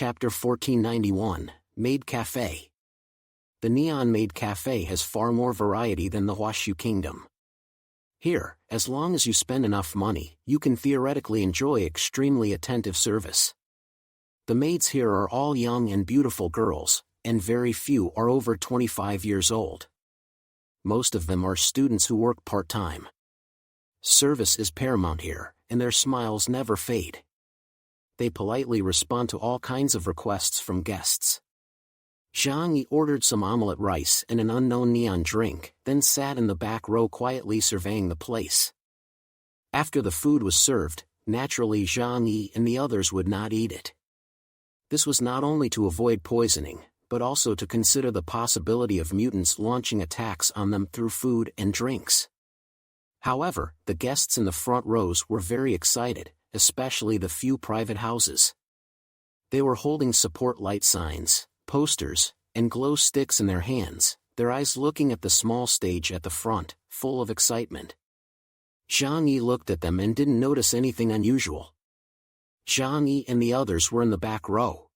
Chapter 1491, Maid Cafe. The Neon Maid Cafe has far more variety than the Huashu Kingdom. Here, as long as you spend enough money, you can theoretically enjoy extremely attentive service. The maids here are all young and beautiful girls, and very few are over 25 years old. Most of them are students who work part-time. Service is paramount here, and their smiles never fade. They politely respond to all kinds of requests from guests. Zhang Yi ordered some omelette rice and an unknown neon drink, then sat in the back row quietly surveying the place. After the food was served, naturally Zhang Yi and the others would not eat it. This was not only to avoid poisoning, but also to consider the possibility of mutants launching attacks on them through food and drinks. However, the guests in the front rows were very excited, especially the few private houses. They were holding support light signs, posters, and glow sticks in their hands, their eyes looking at the small stage at the front, full of excitement. Zhang Yi looked at them and didn't notice anything unusual. Zhang Yi and the others were in the back row.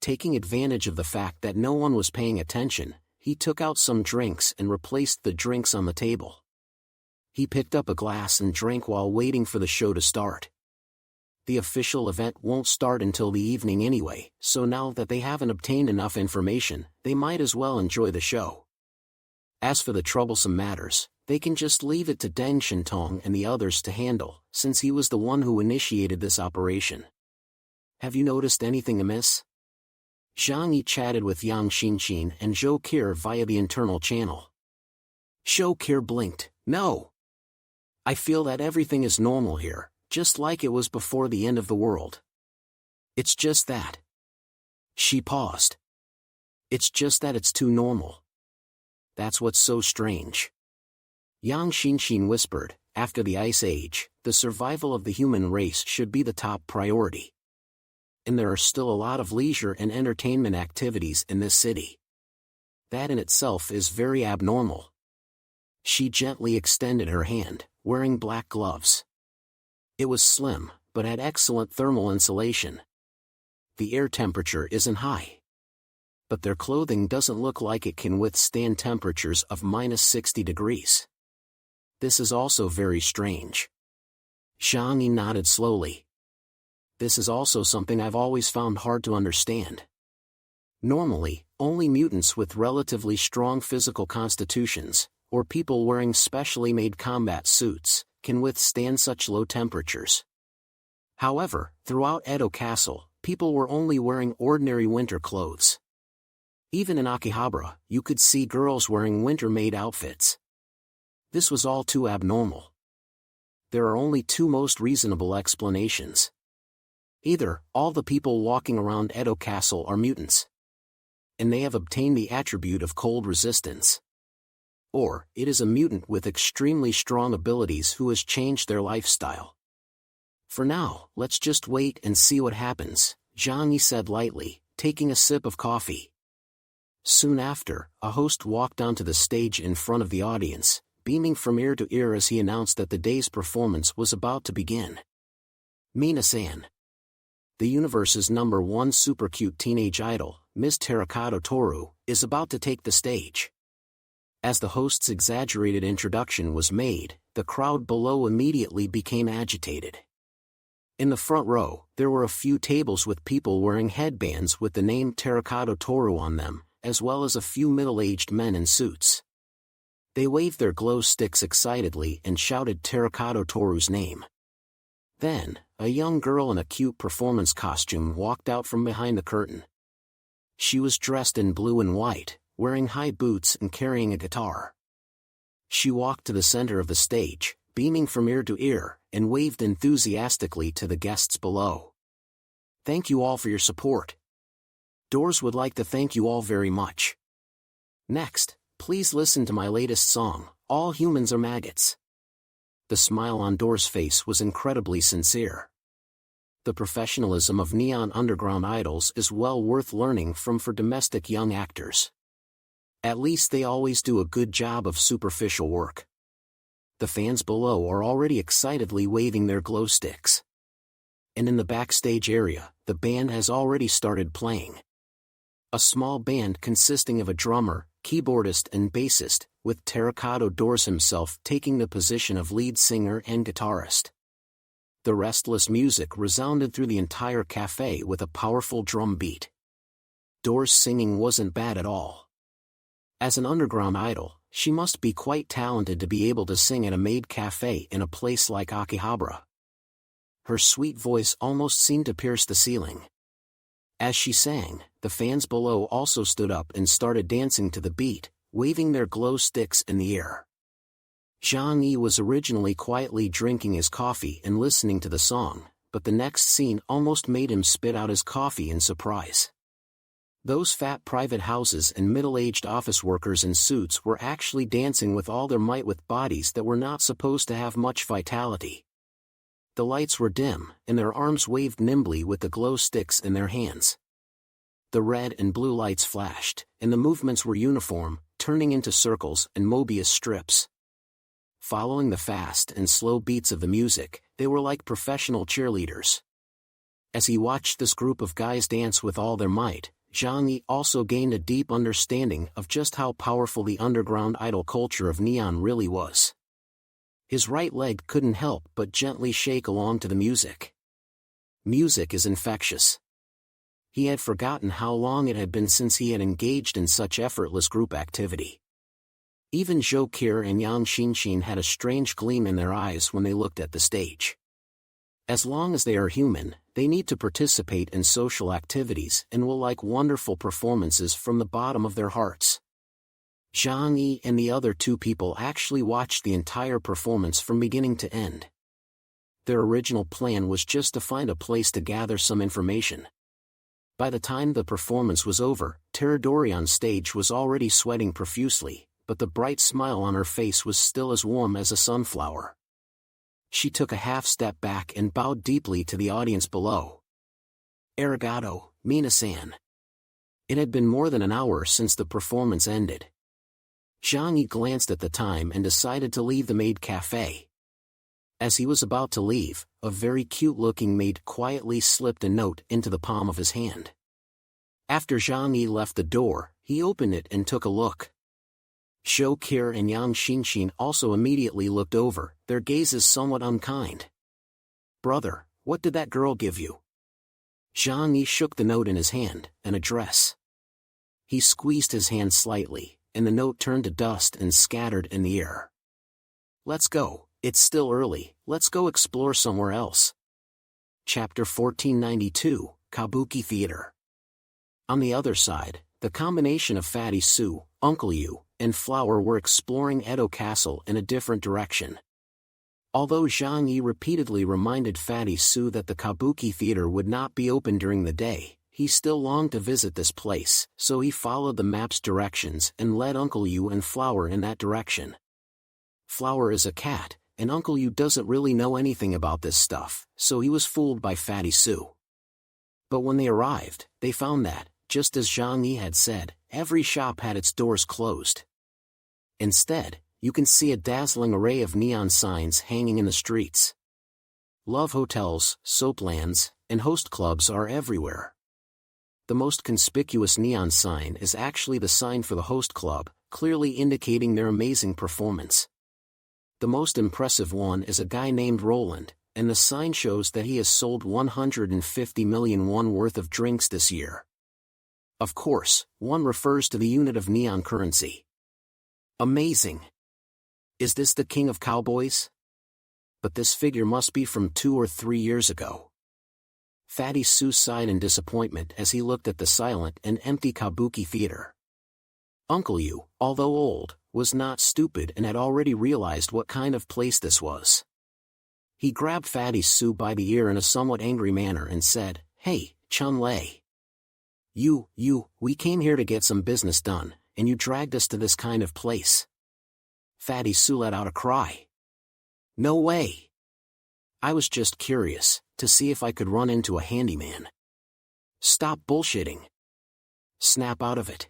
Taking advantage of the fact that no one was paying attention, he took out some drinks and replaced the drinks on the table. He picked up a glass and drank while waiting for the show to start. The official event won't start until the evening anyway, so now that they haven't obtained enough information, they might as well enjoy the show. As for the troublesome matters, they can just leave it to Deng Shintong and the others to handle, since he was the one who initiated this operation. Have you noticed anything amiss? Zhang Yi chatted with Yang Xinqin and Zhou Qir via the internal channel. Zhou Qir blinked. No. I feel that everything is normal here, just like it was before the end of the world. It's just that. She paused. It's just that it's too normal. That's what's so strange. Yang Xinqin whispered, after the Ice Age, the survival of the human race should be the top priority. And there are still a lot of leisure and entertainment activities in this city. That in itself is very abnormal. She gently extended her hand, wearing black gloves. It was slim, but had excellent thermal insulation. The air temperature isn't high. But their clothing doesn't look like it can withstand temperatures of -60 degrees. This is also very strange. Zhang Yi nodded slowly. This is also something I've always found hard to understand. Normally, only mutants with relatively strong physical constitutions, or people wearing specially made combat suits, can withstand such low temperatures. However, throughout Edo Castle, people were only wearing ordinary winter clothes. Even in Akihabara, you could see girls wearing winter-made outfits. This was all too abnormal. There are only two most reasonable explanations. Either, all the people walking around Edo Castle are mutants, and they have obtained the attribute of cold resistance. Or, it is a mutant with extremely strong abilities who has changed their lifestyle. For now, let's just wait and see what happens, Zhang Yi said lightly, taking a sip of coffee. Soon after, a host walked onto the stage in front of the audience, beaming from ear to ear as he announced that the day's performance was about to begin. Mina-san. The universe's #1 super cute teenage idol, Miss Terracotta Toru, is about to take the stage. As the host's exaggerated introduction was made, the crowd below immediately became agitated. In the front row, there were a few tables with people wearing headbands with the name Terracotta Toru on them, as well as a few middle-aged men in suits. They waved their glow sticks excitedly and shouted Terracotta Toru's name. Then, a young girl in a cute performance costume walked out from behind the curtain. She was dressed in blue and white, wearing high boots and carrying a guitar. She walked to the center of the stage, beaming from ear to ear, and waved enthusiastically to the guests below. Thank you all for your support. Doors would like to thank you all very much. Next, please listen to my latest song, All Humans Are Maggots. The smile on Door's face was incredibly sincere. The professionalism of Neon Underground idols is well worth learning from for domestic young actors. At least they always do a good job of superficial work. The fans below are already excitedly waving their glow sticks. And in the backstage area, the band has already started playing. A small band consisting of a drummer, keyboardist and bassist, with Terracotta Doors himself taking the position of lead singer and guitarist. The restless music resounded through the entire cafe with a powerful drum beat. Doors' singing wasn't bad at all. As an underground idol, she must be quite talented to be able to sing at a maid cafe in a place like Akihabara. Her sweet voice almost seemed to pierce the ceiling. As she sang, the fans below also stood up and started dancing to the beat, waving their glow sticks in the air. Zhang Yi was originally quietly drinking his coffee and listening to the song, but the next scene almost made him spit out his coffee in surprise. Those fat private houses and middle-aged office workers in suits were actually dancing with all their might with bodies that were not supposed to have much vitality. The lights were dim, and their arms waved nimbly with the glow sticks in their hands. The red and blue lights flashed, and the movements were uniform, turning into circles and Mobius strips. Following the fast and slow beats of the music, they were like professional cheerleaders. As he watched this group of guys dance with all their might, Zhang Yi also gained a deep understanding of just how powerful the underground idol culture of Neon really was. His right leg couldn't help but gently shake along to the music. Music is infectious. He had forgotten how long it had been since he had engaged in such effortless group activity. Even Zhou Qi and Yang Xinxin had a strange gleam in their eyes when they looked at the stage. As long as they are human, they need to participate in social activities and will like wonderful performances from the bottom of their hearts. Zhang Yi and the other two people actually watched the entire performance from beginning to end. Their original plan was just to find a place to gather some information. By the time the performance was over, Teradori on stage was already sweating profusely, but the bright smile on her face was still as warm as a sunflower. She took a half step back and bowed deeply to the audience below. Arigato, Mina-san. It had been more than an hour since the performance ended. Zhang Yi glanced at the time and decided to leave the maid cafe. As he was about to leave, a very cute-looking maid quietly slipped a note into the palm of his hand. After Zhang Yi left the door, he opened it and took a look. Zhou Qi and Yang Xinxin also immediately looked over, their gazes somewhat unkind. "Brother, what did that girl give you?" Zhang Yi shook the note in his hand, an address. He squeezed his hand slightly, and the note turned to dust and scattered in the air. "Let's go, it's still early, let's go explore somewhere else." Chapter 1492, Kabuki Theater. On the other side, the combination of Fatty Sue, Uncle Yu, and Flower were exploring Edo Castle in a different direction. Although Zhang Yi repeatedly reminded Fatty Sue that the Kabuki Theater would not be open during the day, he still longed to visit this place, so he followed the map's directions and led Uncle Yu and Flower in that direction. Flower is a cat, and Uncle Yu doesn't really know anything about this stuff, so he was fooled by Fatty Sue. But when they arrived, they found that, just as Zhang Yi had said, every shop had its doors closed. Instead, you can see a dazzling array of neon signs hanging in the streets. Love hotels, soaplands, and host clubs are everywhere. The most conspicuous neon sign is actually the sign for the host club, clearly indicating their amazing performance. The most impressive one is a guy named Roland, and the sign shows that he has sold 150 million won worth of drinks this year. Of course, one refers to the unit of neon currency. Amazing! Is this the king of cowboys? But this figure must be from 2 or 3 years ago. Fatty Sue sighed in disappointment as he looked at the silent and empty Kabuki Theater. Uncle Yu, although old, was not stupid and had already realized what kind of place this was. He grabbed Fatty Sue by the ear in a somewhat angry manner and said, "Hey, Chun-Lei. We came here to get some business done, and you dragged us to this kind of place." Fatty Sue let out a cry. "No way! I was just curious, to see if I could run into a handyman." "Stop bullshitting. Snap out of it."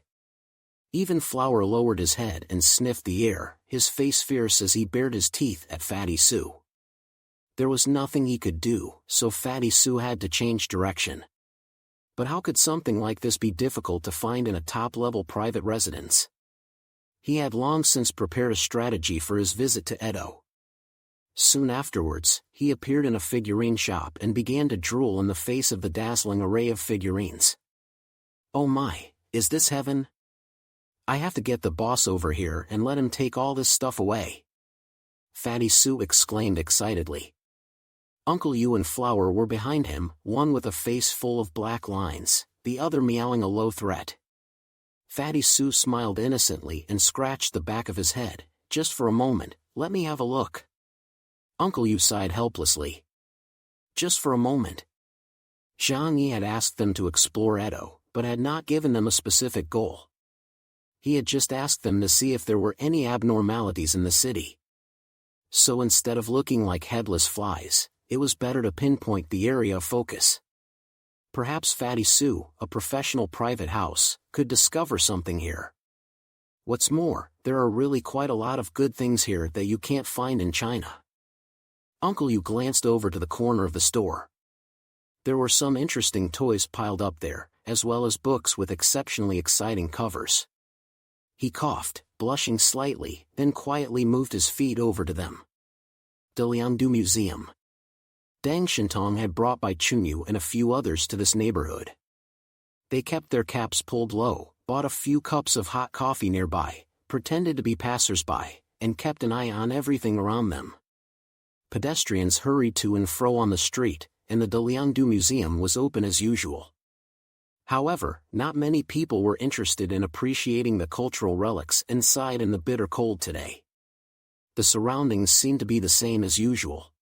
Even Flower lowered his head and sniffed the air, his face fierce as he bared his teeth at Fatty Sue. There was nothing he could do, so Fatty Sue had to change direction. But how could something like this be difficult to find in a top-level private residence? He had long since prepared a strategy for his visit to Edo. Soon afterwards, he appeared in a figurine shop and began to drool in the face of the dazzling array of figurines. Oh my, is this heaven? I have to get the boss over here and let him take all this stuff away. Fatty Sue exclaimed excitedly. Uncle Yu and Flower were behind him, one with a face full of black lines, the other meowing a low threat. Fatty Sue smiled innocently and scratched the back of his head. Just for a moment, let me have a look. Uncle Yu sighed helplessly. Just for a moment. Zhang Yi had asked them to explore Edo, but had not given them a specific goal. He had just asked them to see if there were any abnormalities in the city. So instead of looking like headless flies, it was better to pinpoint the area of focus. Perhaps Fatty Sue, a professional private house, could discover something here. What's more, there are really quite a lot of good things here that you can't find in China. Uncle Yu glanced over to the corner of the store. There were some interesting toys piled up there, as well as books with exceptionally exciting covers. He coughed, blushing slightly, then quietly moved his feet over to them. The Liangdu Museum. Deng Shintong had brought Bai Chunyu and a few others to this neighborhood. They kept their caps pulled low, bought a few cups of hot coffee nearby, pretended to be passers-by, and kept an eye on everything around them. Pedestrians hurried to and fro on the street, and the Liangdu Museum was open as usual. However, not many people were interested in appreciating the cultural relics inside in the bitter cold today. The surroundings seemed to be the same as usual.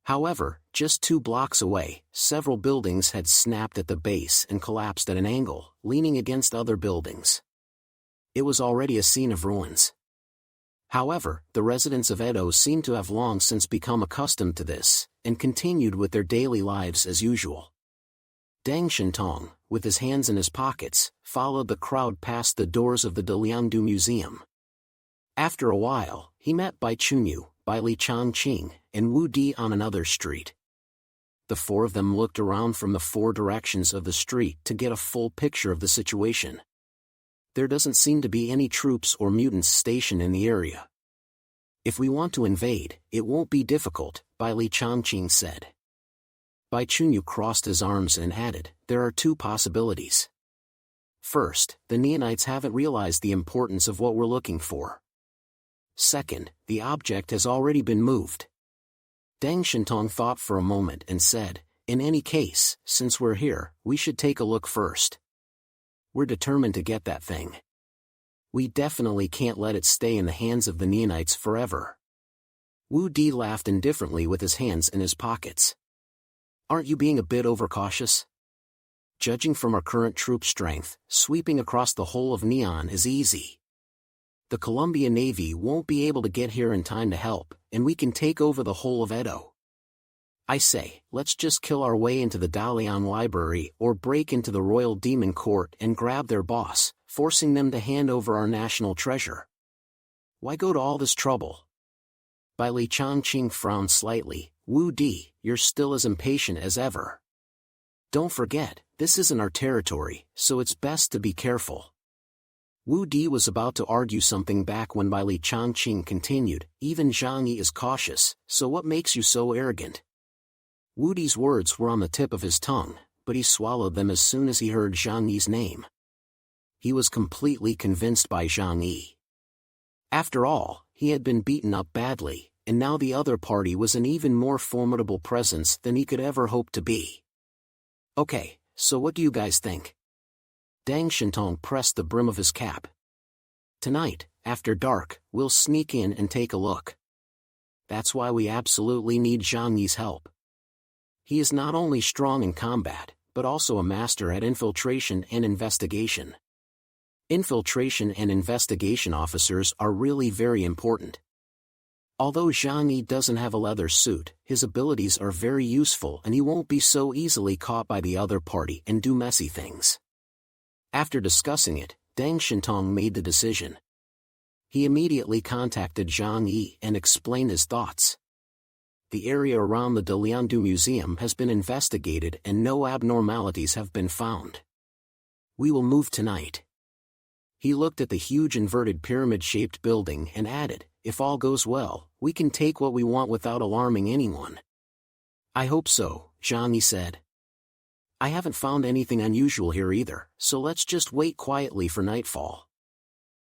However, just 2 blocks away, several buildings had snapped at the base and collapsed at an angle, leaning against other buildings. It was already a scene of ruins. However, the residents of Edo seemed to have long since become accustomed to this, and continued with their daily lives as usual. Deng Shintong, with his hands in his pockets, followed the crowd past the doors of the Liangdu Museum. After a while, he met Bai Chunyu, Bai Li Changqing, and Wu Di on another street. The 4 of them looked around from the 4 directions of the street to get a full picture of the situation. There doesn't seem to be any troops or mutants stationed in the area. If we want to invade, it won't be difficult, Bai Li Changqing said. Bai Chunyu crossed his arms and added, there are 2 possibilities. First, the Neonites haven't realized the importance of what we're looking for. Second, the object has already been moved. Deng Shintong thought for a moment and said, in any case, since we're here, we should take a look first. We're determined to get that thing. We definitely can't let it stay in the hands of the Neonites forever. Wu Di laughed indifferently with his hands in his pockets. Aren't you being a bit overcautious? Judging from our current troop strength, sweeping across the whole of Neon is easy. The Columbia Navy won't be able to get here in time to help, and we can take over the whole of Edo. I say, let's just kill our way into the Dalian Library or break into the Royal Demon Court and grab their boss, forcing them to hand over our national treasure. Why go to all this trouble? Bai Li Changqing frowned slightly. Wu Di, you're still as impatient as ever. Don't forget, this isn't our territory, so it's best to be careful. Wu Di was about to argue something back when Bai Li Changqing continued, even Zhang Yi is cautious, so what makes you so arrogant? Wu Di's words were on the tip of his tongue, but he swallowed them as soon as he heard Zhang Yi's name. He was completely convinced by Zhang Yi. After all, he had been beaten up badly, and now the other party was an even more formidable presence than he could ever hope to be. Okay, so what do you guys think? Deng Shintong pressed the brim of his cap. Tonight, after dark, we'll sneak in and take a look. That's why we absolutely need Zhang Yi's help. He is not only strong in combat, but also a master at infiltration and investigation. Infiltration and investigation officers are really very important. Although Zhang Yi doesn't have a leather suit, his abilities are very useful and he won't be so easily caught by the other party and do messy things. After discussing it, Deng Shintong made the decision. He immediately contacted Zhang Yi and explained his thoughts. The area around the Daliandu Museum has been investigated and no abnormalities have been found. We will move tonight. He looked at the huge inverted pyramid-shaped building and added, if all goes well, we can take what we want without alarming anyone. I hope so, Zhang Yi said. I haven't found anything unusual here either, so let's just wait quietly for nightfall.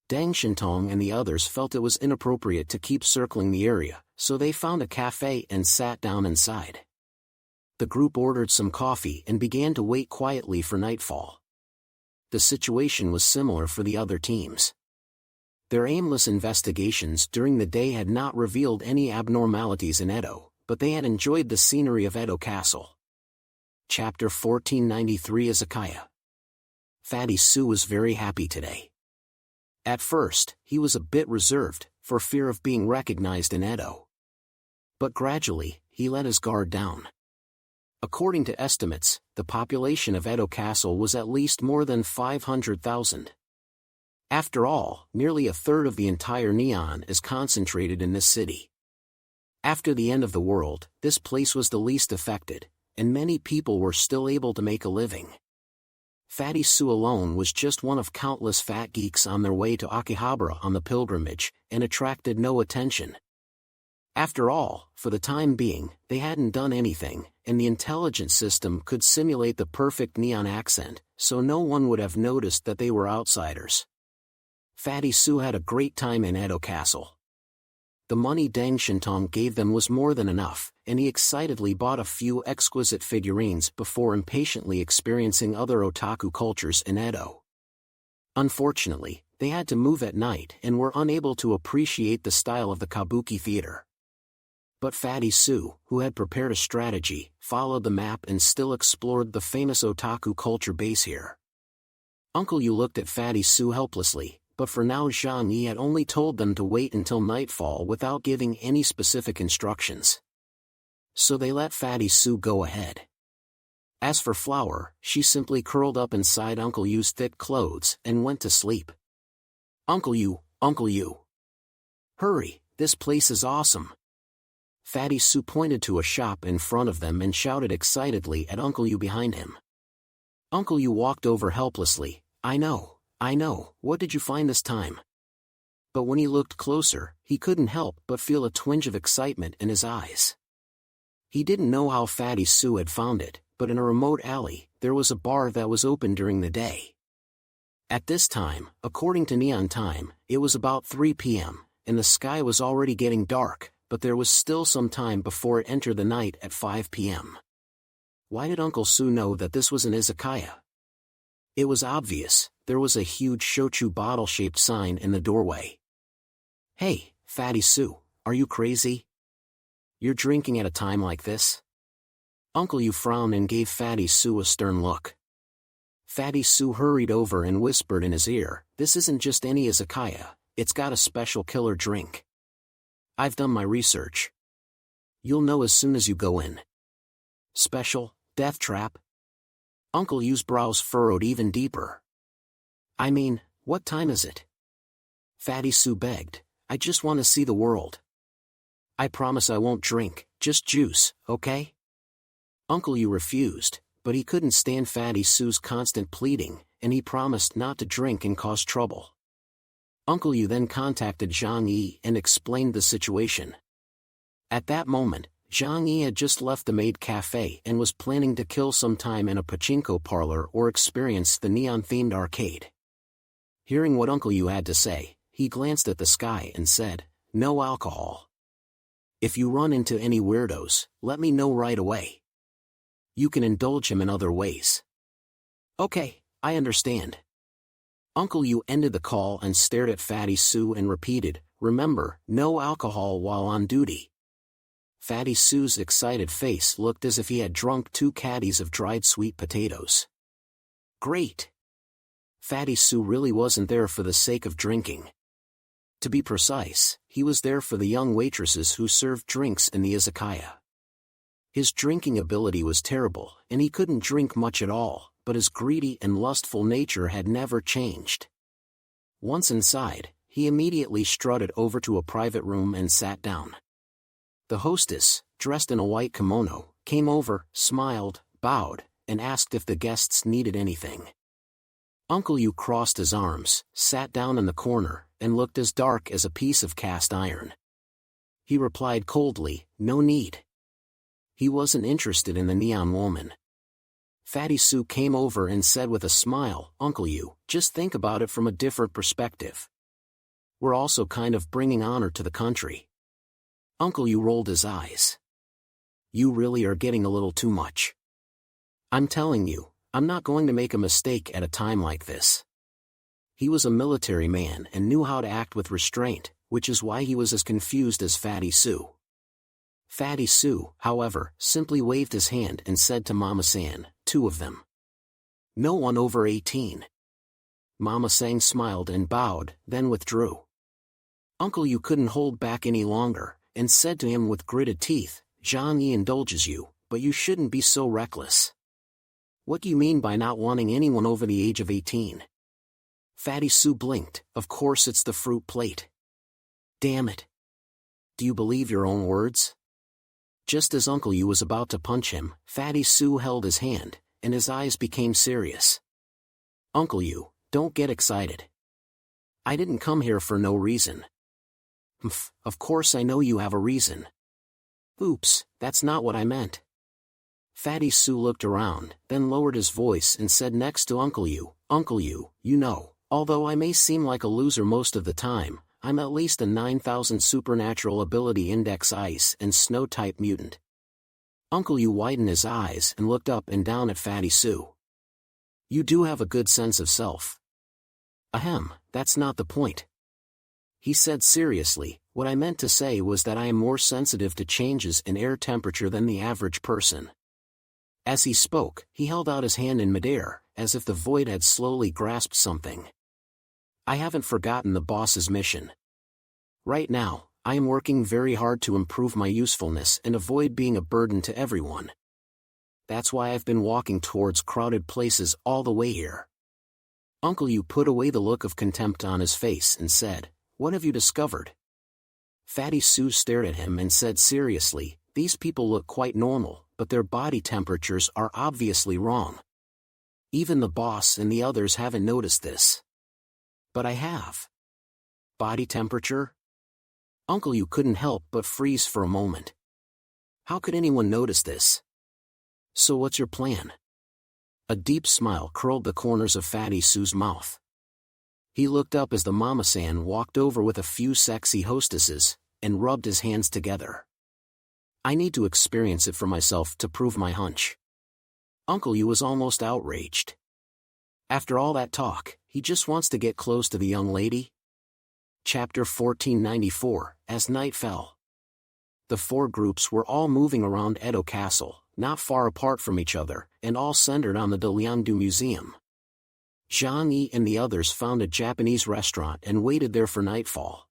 Deng Shintong and the others felt it was inappropriate to keep circling the area, so they found a cafe and sat down inside. The group ordered some coffee and began to wait quietly for nightfall. The situation was similar for the other teams. Their aimless investigations during the day had not revealed any abnormalities in Edo, but they had enjoyed the scenery of Edo Castle. Chapter 1493 Izakaya. Fatty Su was very happy today. At first, he was a bit reserved, for fear of being recognized in Edo. But gradually, he let his guard down. According to estimates, the population of Edo Castle was at least more than 500,000. After all, nearly a third of the entire Neon is concentrated in this city. After the end of the world, this place was the least affected, and many people were still able to make a living. Fatty Su alone was just one of countless fat geeks on their way to Akihabara on the pilgrimage, and attracted no attention. After all, for the time being, they hadn't done anything, and the intelligence system could simulate the perfect Neon accent, so no one would have noticed that they were outsiders. Fatty Su had a great time in Edo Castle. The money Deng Shintong gave them was more than enough, and he excitedly bought a few exquisite figurines before impatiently experiencing other otaku cultures in Edo. Unfortunately, they had to move at night and were unable to appreciate the style of the kabuki theater. But Fatty Su, who had prepared a strategy, followed the map and still explored the famous otaku culture base here. Uncle Yu looked at Fatty Su helplessly, but for now Zhang Yi had only told them to wait until nightfall without giving any specific instructions. So they let Fatty Su go ahead. As for Flower, she simply curled up inside Uncle Yu's thick clothes and went to sleep. Uncle Yu, Uncle Yu. Hurry, this place is awesome. Fatty Su pointed to a shop in front of them and shouted excitedly at Uncle Yu behind him. Uncle Yu walked over helplessly. I know, what did you find this time? But when he looked closer, he couldn't help but feel a twinge of excitement in his eyes. He didn't know how Fatty Su had found it, but in a remote alley, there was a bar that was open during the day. At this time, according to Neon time, it was about 3 p.m., and the sky was already getting dark, but there was still some time before it entered the night at 5 p.m. Why did Uncle Su know that this was an izakaya? It was obvious, there was a huge shochu bottle-shaped sign in the doorway. Hey, Fatty Su, are you crazy? You're drinking at a time like this? Uncle Yu frowned and gave Fatty Su a stern look. Fatty Su hurried over and whispered in his ear, this isn't just any izakaya, it's got a special killer drink. I've done my research. You'll know as soon as you go in. Special, death trap? Uncle Yu's brows furrowed even deeper. I mean, what time is it? Fatty Su begged, I just want to see the world. I promise I won't drink, just juice, okay? Uncle Yu refused, but he couldn't stand Fatty Su's constant pleading, and he promised not to drink and cause trouble. Uncle Yu then contacted Zhang Yi and explained the situation. At that moment, Zhang Yi had just left the maid cafe and was planning to kill some time in a pachinko parlor or experience the neon-themed arcade. Hearing what Uncle Yu had to say, he glanced at the sky and said, no alcohol. If you run into any weirdos, let me know right away. You can indulge him in other ways. Okay, I understand. Uncle Yu ended the call and stared at Fatty Su and repeated, remember, no alcohol while on duty. Fatty Su's excited face looked as if he had drunk 2 caddies of dried sweet potatoes. Great! Fatty Su really wasn't there for the sake of drinking. To be precise, he was there for the young waitresses who served drinks in the izakaya. His drinking ability was terrible, and he couldn't drink much at all, but his greedy and lustful nature had never changed. Once inside, he immediately strutted over to a private room and sat down. The hostess, dressed in a white kimono, came over, smiled, bowed, and asked if the guests needed anything. Uncle Yu crossed his arms, sat down in the corner, and looked as dark as a piece of cast iron. He replied coldly, "No need." He wasn't interested in the neon woman. Fatty Sue came over and said with a smile, "Uncle Yu, just think about it from a different perspective. We're also kind of bringing honor to the country." Uncle Yu rolled his eyes. "You really are getting a little too much. I'm telling you, I'm not going to make a mistake at a time like this." He was a military man and knew how to act with restraint, which is why he was as confused as Fatty Sue. Fatty Sue, however, simply waved his hand and said to Mama-san, "Two of them. No one over 18. Mama-san smiled and bowed, then withdrew. Uncle Yu couldn't hold back any longer, and said to him with gritted teeth, "Zhang Yi indulges you, but you shouldn't be so reckless. What do you mean by not wanting anyone over the age of 18? Fatty Sue blinked. "Of course it's the fruit plate. Damn it. Do you believe your own words?" Just as Uncle Yu was about to punch him, Fatty Sue held his hand, and his eyes became serious. "Uncle Yu, don't get excited. I didn't come here for no reason." "Humph, of course I know you have a reason." "Oops, that's not what I meant." Fatty Sue looked around, then lowered his voice and said next to Uncle Yu, "Uncle Yu, you know, although I may seem like a loser most of the time, I'm at least a 9,000 supernatural ability index ice and snow type mutant." Uncle Yu widened his eyes and looked up and down at Fatty Sue. "You do have a good sense of self." "Ahem, that's not the point," he said seriously. "What I meant to say was that I am more sensitive to changes in air temperature than the average person." As he spoke, he held out his hand in midair, as if the void had slowly grasped something. "I haven't forgotten the boss's mission. Right now, I am working very hard to improve my usefulness and avoid being a burden to everyone. That's why I've been walking towards crowded places all the way here." Uncle Yu put away the look of contempt on his face and said, "What have you discovered?" Fatty Sue stared at him and said seriously, "These people look quite normal, but their body temperatures are obviously wrong. Even the boss and the others haven't noticed this. But I have." "Body temperature?" Uncle Yu couldn't help but freeze for a moment. How could anyone notice this? "So what's your plan?" A deep smile curled the corners of Fatty Sue's mouth. He looked up as the Mama-san walked over with a few sexy hostesses, and rubbed his hands together. "I need to experience it for myself to prove my hunch." Uncle Yu was almost outraged. After all that talk, he just wants to get close to the young lady? Chapter 1494, As Night Fell. The four groups were all moving around Edo Castle, not far apart from each other, and all centered on the Liangdu Museum. Zhang Yi and the others found a Japanese restaurant and waited there for nightfall.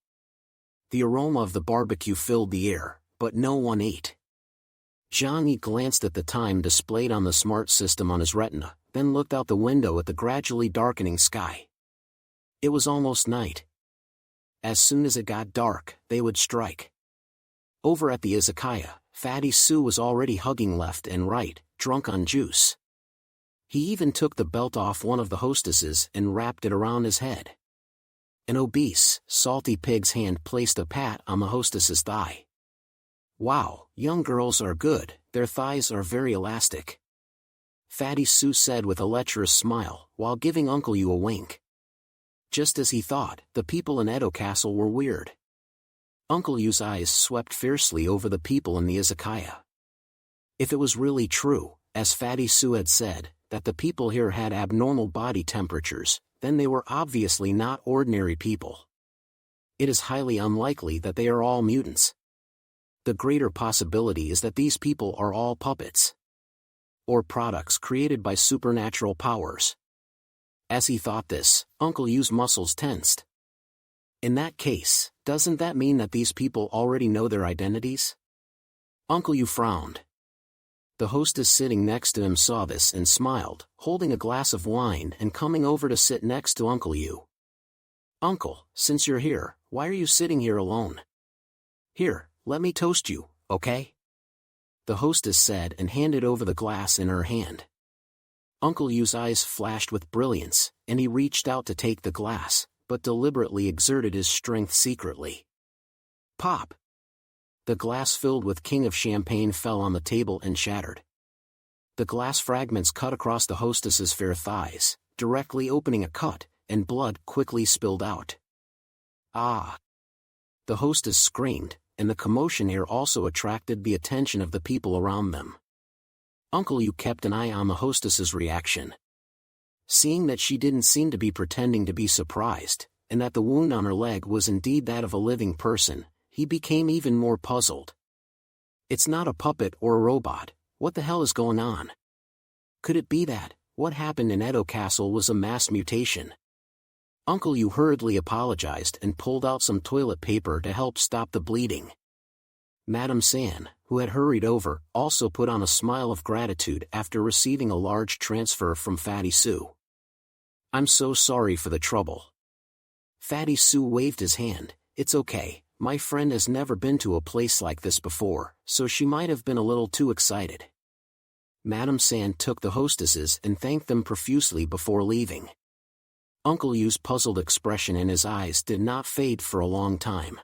The aroma of the barbecue filled the air, but no one ate. Zhang Yi glanced at the time displayed on the smart system on his retina, then looked out the window at the gradually darkening sky. It was almost night. As soon as it got dark, they would strike. Over at the izakaya, Fatty Sue was already hugging left and right, drunk on juice. He even took the belt off one of the hostesses and wrapped it around his head. An obese, salty pig's hand placed a pat on the hostess's thigh. "Wow, young girls are good, their thighs are very elastic," Fatty Sue said with a lecherous smile, while giving Uncle Yu a wink. Just as he thought, the people in Edo Castle were weird. Uncle Yu's eyes swept fiercely over the people in the izakaya. If it was really true, as Fatty Sue had said, that the people here had abnormal body temperatures, then they were obviously not ordinary people. It is highly unlikely that they are all mutants. The greater possibility is that these people are all puppets, or products created by supernatural powers. As he thought this, Uncle Yu's muscles tensed. In that case, doesn't that mean that these people already know their identities? Uncle Yu frowned. The hostess sitting next to him saw this and smiled, holding a glass of wine and coming over to sit next to Uncle Yu. "Uncle, since you're here, why are you sitting here alone? Here, let me toast you," okay?" the hostess said and handed over the glass in her hand. Uncle Yu's eyes flashed with brilliance, and he reached out to take the glass, but deliberately exerted his strength secretly. Pop! The glass filled with King of Champagne fell on the table and shattered. The glass fragments cut across the hostess's fair thighs, directly opening a cut, and blood quickly spilled out. "Ah!" the hostess screamed, and the commotion here also attracted the attention of the people around them. Uncle Yu kept an eye on the hostess's reaction. Seeing that she didn't seem to be pretending to be surprised, and that the wound on her leg was indeed that of a living person, he became even more puzzled. "It's not a puppet or a robot, what the hell is going on? Could it be that what happened in Edo Castle was a mass mutation?" Uncle Yu hurriedly apologized and pulled out some toilet paper to help stop the bleeding. Madame San, who had hurried over, also put on a smile of gratitude after receiving a large transfer from Fatty Sue. "I'm so sorry for the trouble." Fatty Sue waved his hand. "It's okay, my friend has never been to a place like this before, so she might have been a little too excited." Madame San took the hostesses and thanked them profusely before leaving. Uncle Yu's puzzled expression in his eyes did not fade for a long time.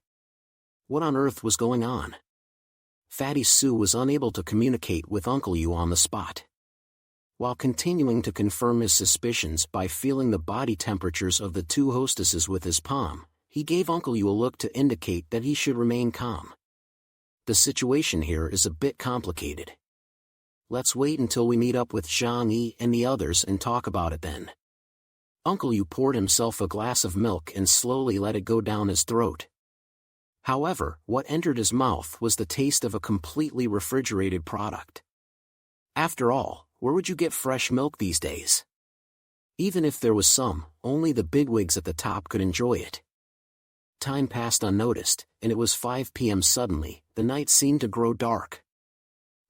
What on earth was going on? Fatty Sue was unable to communicate with Uncle Yu on the spot. While continuing to confirm his suspicions by feeling the body temperatures of the two hostesses with his palm, he gave Uncle Yu a look to indicate that he should remain calm. "The situation here is a bit complicated. Let's wait until we meet up with Zhang Yi and the others and talk about it then." Uncle Yu poured himself a glass of milk and slowly let it go down his throat. However, what entered his mouth was the taste of a completely refrigerated product. After all, where would you get fresh milk these days? Even if there was some, only the bigwigs at the top could enjoy it. Time passed unnoticed, and it was 5 p.m. Suddenly, the night seemed to grow dark.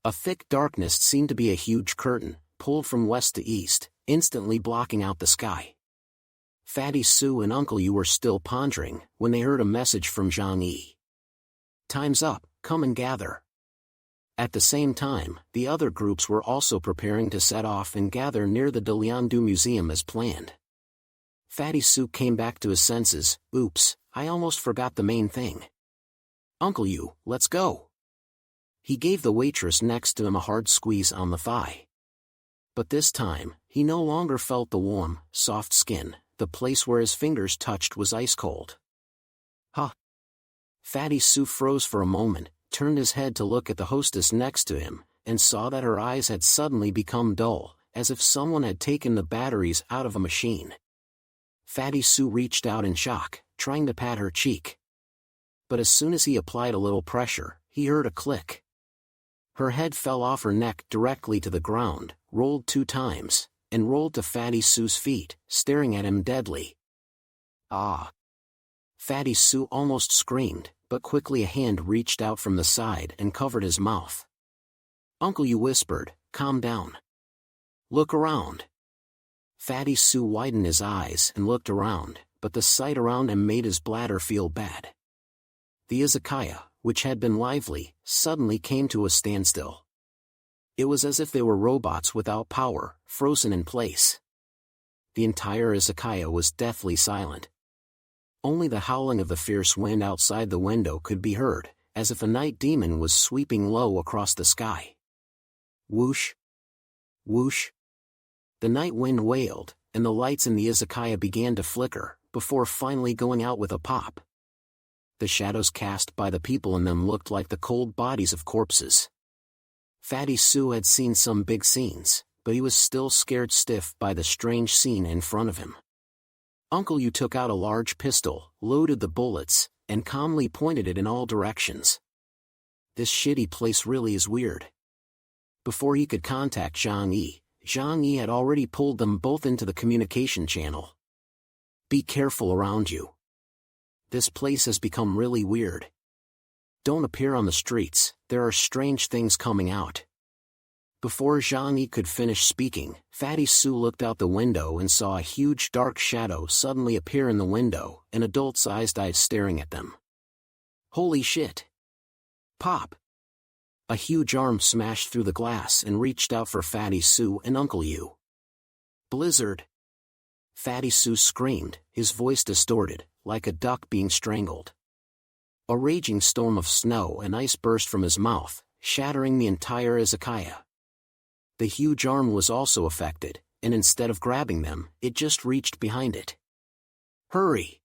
A thick darkness seemed to be a huge curtain, pulled from west to east, instantly blocking out the sky. Fatty Sue and Uncle Yu were still pondering when they heard a message from Zhang Yi. "Time's up, come and gather." At the same time, the other groups were also preparing to set off and gather near the Daliandu Museum as planned. Fatty Sue came back to his senses. "Oops, I almost forgot the main thing. Uncle Yu, let's go." He gave the waitress next to him a hard squeeze on the thigh. But this time, he no longer felt the warm, soft skin. The place where his fingers touched was ice cold. "Huh?" Fatty Sue froze for a moment, turned his head to look at the hostess next to him, and saw that her eyes had suddenly become dull, as if someone had taken the batteries out of a machine. Fatty Sue reached out in shock, trying to pat her cheek. But as soon as he applied a little pressure, he heard a click. Her head fell off her neck directly to the ground, rolled 2 times, and rolled to Fatty Sue's feet, staring at him deadly. "Ah!" Fatty Sue almost screamed, but quickly a hand reached out from the side and covered his mouth. Uncle Yu whispered, "Calm down. Look around." Fatty Sue widened his eyes and looked around, but the sight around him made his bladder feel bad. The izakaya, which had been lively, suddenly came to a standstill. It was as if they were robots without power, frozen in place. The entire izakaya was deathly silent. Only the howling of the fierce wind outside the window could be heard, as if a night demon was sweeping low across the sky. Whoosh! Whoosh! The night wind wailed, and the lights in the izakaya began to flicker, before finally going out with a pop. The shadows cast by the people in them looked like the cold bodies of corpses. Fatty Sue had seen some big scenes, but he was still scared stiff by the strange scene in front of him. Uncle Yu took out a large pistol, loaded the bullets, and calmly pointed it in all directions. This shitty place really is weird. Before he could contact Zhang Yi had already pulled them both into the communication channel. "Be careful around you. This place has become really weird. Don't appear on the streets, there are strange things coming out." Before Zhang Yi could finish speaking, Fatty Sue looked out the window and saw a huge dark shadow suddenly appear in the window, an adult-sized eyes staring at them. "Holy shit! Pop!" A huge arm smashed through the glass and reached out for Fatty Sue and Uncle Yu. Blizzard! Fatty Sue screamed, his voice distorted, like a duck being strangled. A raging storm of snow and ice burst from his mouth, shattering the entire izakaya. The huge arm was also affected, and instead of grabbing them, it just reached behind it. Hurry!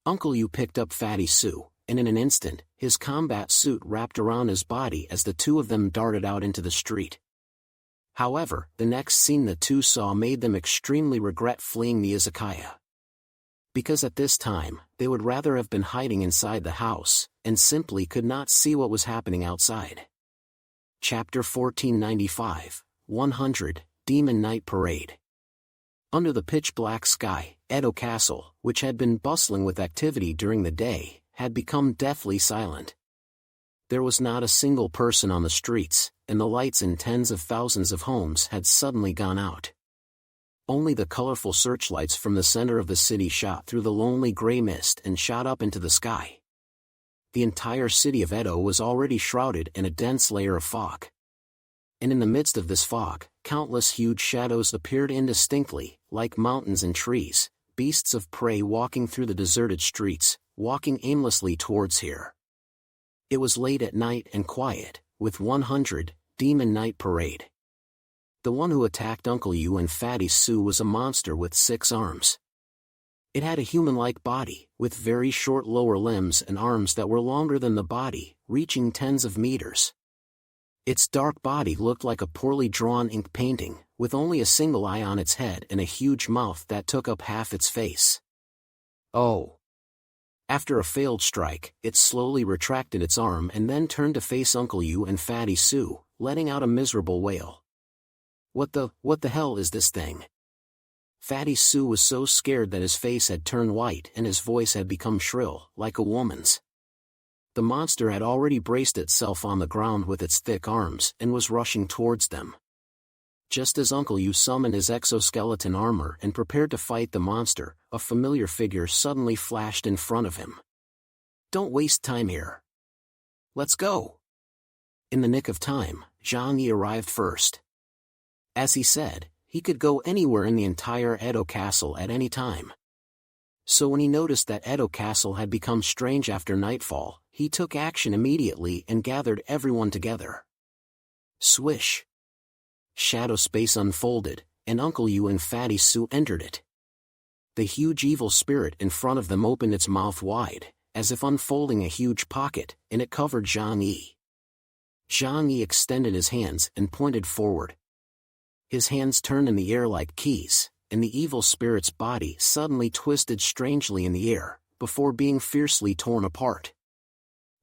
Uncle Yu picked up Fatty Sue, and in an instant, his combat suit wrapped around his body as the two of them darted out into the street. However, the next scene the two saw made them extremely regret fleeing the izakaya. Because at this time, they would rather have been hiding inside the house, and simply could not see what was happening outside. Chapter 1495, 100, Demon Night Parade. Under the pitch-black sky, Edo Castle, which had been bustling with activity during the day, had become deathly silent. There was not a single person on the streets, and the lights in tens of thousands of homes had suddenly gone out. Only the colorful searchlights from the center of the city shot through the lonely gray mist and shot up into the sky. The entire city of Edo was already shrouded in a dense layer of fog. And in the midst of this fog, countless huge shadows appeared indistinctly, like mountains and trees, beasts of prey walking through the deserted streets, walking aimlessly towards here. It was late at night and quiet, with 100, Demon Night Parade. The one who attacked Uncle Yu and Fatty Sue was a monster with 6 arms. It had a human-like body, with very short lower limbs and arms that were longer than the body, reaching tens of meters. Its dark body looked like a poorly drawn ink painting, with only a single eye on its head and a huge mouth that took up half its face. Oh! After a failed strike, it slowly retracted its arm and then turned to face Uncle Yu and Fatty Sue, letting out a miserable wail. What the hell is this thing? Fatty Sue was so scared that his face had turned white and his voice had become shrill, like a woman's. The monster had already braced itself on the ground with its thick arms and was rushing towards them. Just as Uncle Yu summoned his exoskeleton armor and prepared to fight the monster, a familiar figure suddenly flashed in front of him. Don't waste time here. Let's go. In the nick of time, Zhang Yi arrived first. As he said, he could go anywhere in the entire Edo Castle at any time. So when he noticed that Edo Castle had become strange after nightfall, he took action immediately and gathered everyone together. Swish! Shadow space unfolded, and Uncle Yu and Fatty Sue entered it. The huge evil spirit in front of them opened its mouth wide, as if unfolding a huge pocket, and it covered Zhang Yi. Zhang Yi extended his hands and pointed forward. His hands turned in the air like keys, and the evil spirit's body suddenly twisted strangely in the air, before being fiercely torn apart.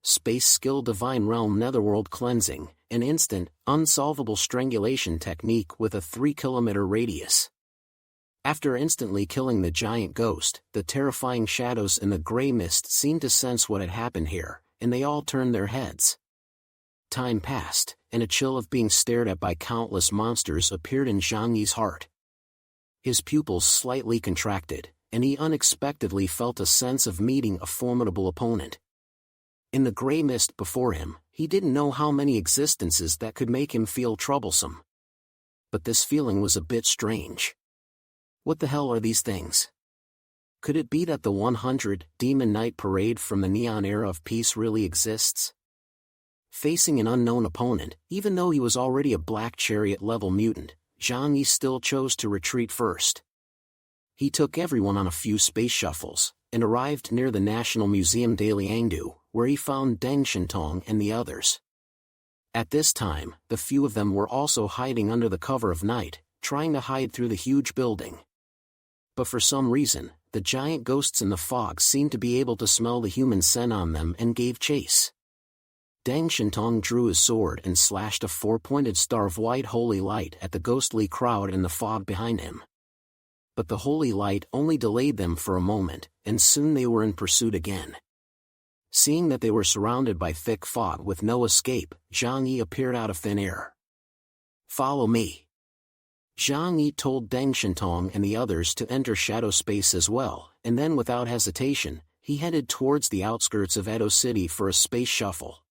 Space skill divine realm netherworld cleansing, an instant, unsolvable strangulation technique with a 3-kilometer radius. After instantly killing the giant ghost, the terrifying shadows in the gray mist seemed to sense what had happened here, and they all turned their heads. Time passed, and a chill of being stared at by countless monsters appeared in Zhang Yi's heart. His pupils slightly contracted, and he unexpectedly felt a sense of meeting a formidable opponent. In the gray mist before him, he didn't know how many existences that could make him feel troublesome. But this feeling was a bit strange. What the hell are these things? Could it be that the 100 Demon Night Parade from the Neon Era of Peace really exists? Facing an unknown opponent, even though he was already a Black Chariot-level mutant, Zhang Yi still chose to retreat first. He took everyone on a few space shuffles, and arrived near the National Museum de Liangdu, where he found Deng Shintong and the others. At this time, the few of them were also hiding under the cover of night, trying to hide through the huge building. But for some reason, the giant ghosts in the fog seemed to be able to smell the human scent on them and gave chase. Deng Shintong drew his sword and slashed a 4-pointed star of white holy light at the ghostly crowd in the fog behind him. But the holy light only delayed them for a moment, and soon they were in pursuit again. Seeing that they were surrounded by thick fog with no escape, Zhang Yi appeared out of thin air. Follow me. Zhang Yi told Deng Shintong and the others to enter shadow space as well, and then without hesitation, he headed towards the outskirts of Edo City for a space shuffle.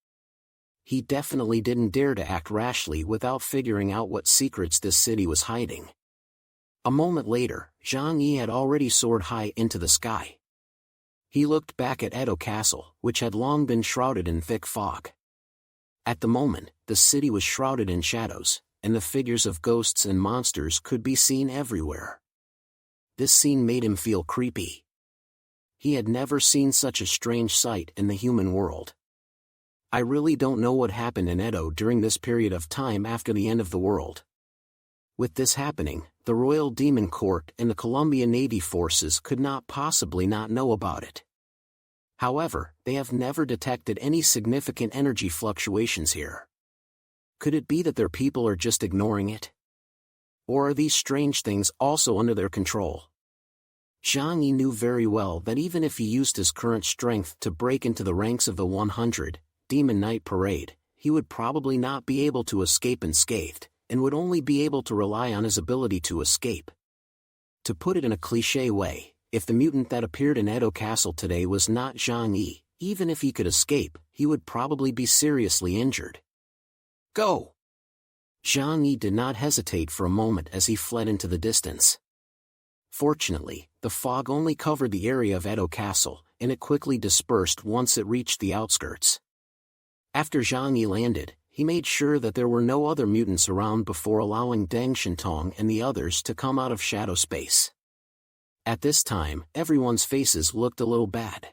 He definitely didn't dare to act rashly without figuring out what secrets this city was hiding. A moment later, Zhang Yi had already soared high into the sky. He looked back at Edo Castle, which had long been shrouded in thick fog. At the moment, the city was shrouded in shadows, and the figures of ghosts and monsters could be seen everywhere. This scene made him feel creepy. He had never seen such a strange sight in the human world. I really don't know what happened in Edo during this period of time after the end of the world. With this happening, the Royal Demon Court and the Columbia Navy forces could not possibly not know about it. However, they have never detected any significant energy fluctuations here. Could it be that their people are just ignoring it? Or are these strange things also under their control? Zhang Yi knew very well that even if he used his current strength to break into the ranks of the 100 Demon Knight Parade, he would probably not be able to escape unscathed, and would only be able to rely on his ability to escape. To put it in a cliché way, if the mutant that appeared in Edo Castle today was not Zhang Yi, even if he could escape, he would probably be seriously injured. Go! Zhang Yi did not hesitate for a moment as he fled into the distance. Fortunately, the fog only covered the area of Edo Castle, and it quickly dispersed once it reached the outskirts. After Zhang Yi landed, he made sure that there were no other mutants around before allowing Deng Shintong and the others to come out of shadow space. At this time, everyone's faces looked a little bad.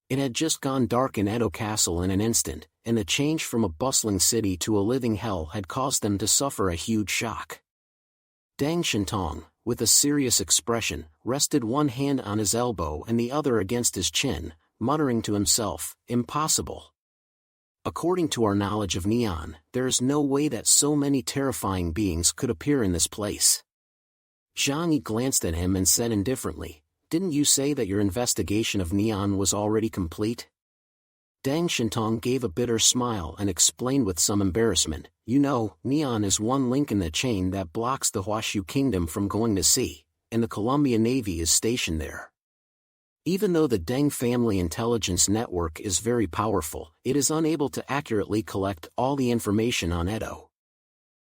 It had just gone dark in Edo Castle in an instant, and the change from a bustling city to a living hell had caused them to suffer a huge shock. Deng Shintong, with a serious expression, rested one hand on his elbow and the other against his chin, muttering to himself, "Impossible. According to our knowledge of Neon, there is no way that so many terrifying beings could appear in this place." Zhang Yi glanced at him and said indifferently, "Didn't you say that your investigation of Neon was already complete?" Deng Shintong gave a bitter smile and explained with some embarrassment, "You know, Neon is one link in the chain that blocks the Huashu Kingdom from going to sea, and the Columbia Navy is stationed there. Even though the Deng family intelligence network is very powerful, it is unable to accurately collect all the information on Edo."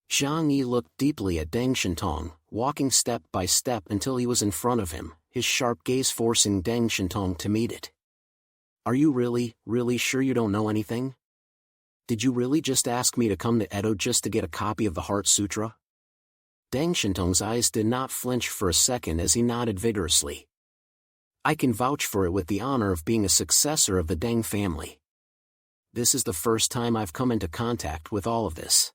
Zhang Yi looked deeply at Deng Shintong, walking step by step until he was in front of him, his sharp gaze forcing Deng Shintong to meet it. "Are you really sure you don't know anything? Did you really just ask me to come to Edo just to get a copy of the Heart Sutra?" Deng Shintong's eyes did not flinch for a second as he nodded vigorously. "I can vouch for it with the honor of being a successor of the Deng family. This is the first time I've come into contact with all of this."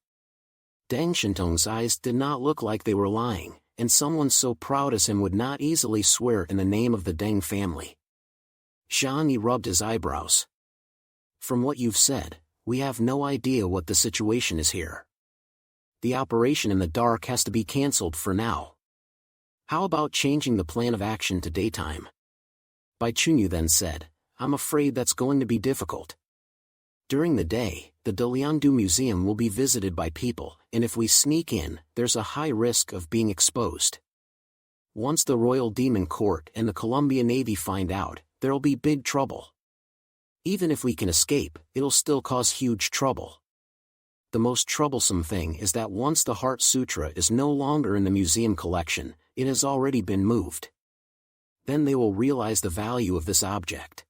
Deng Shintong's eyes did not look like they were lying, and someone so proud as him would not easily swear in the name of the Deng family. Zhang Yi rubbed his eyebrows. "From what you've said, we have no idea what the situation is here. The operation in the dark has to be cancelled for now. How about changing the plan of action to daytime?" Bai Chunyu then said, "I'm afraid that's going to be difficult. During the day, the Daliandu Museum will be visited by people, and if we sneak in, there's a high risk of being exposed. Once the Royal Demon Court and the Columbia Navy find out, there'll be big trouble. Even if we can escape, it'll still cause huge trouble. The most troublesome thing is that once the Heart Sutra is no longer in the museum collection, it has already been moved. Then they will realize the value of this object.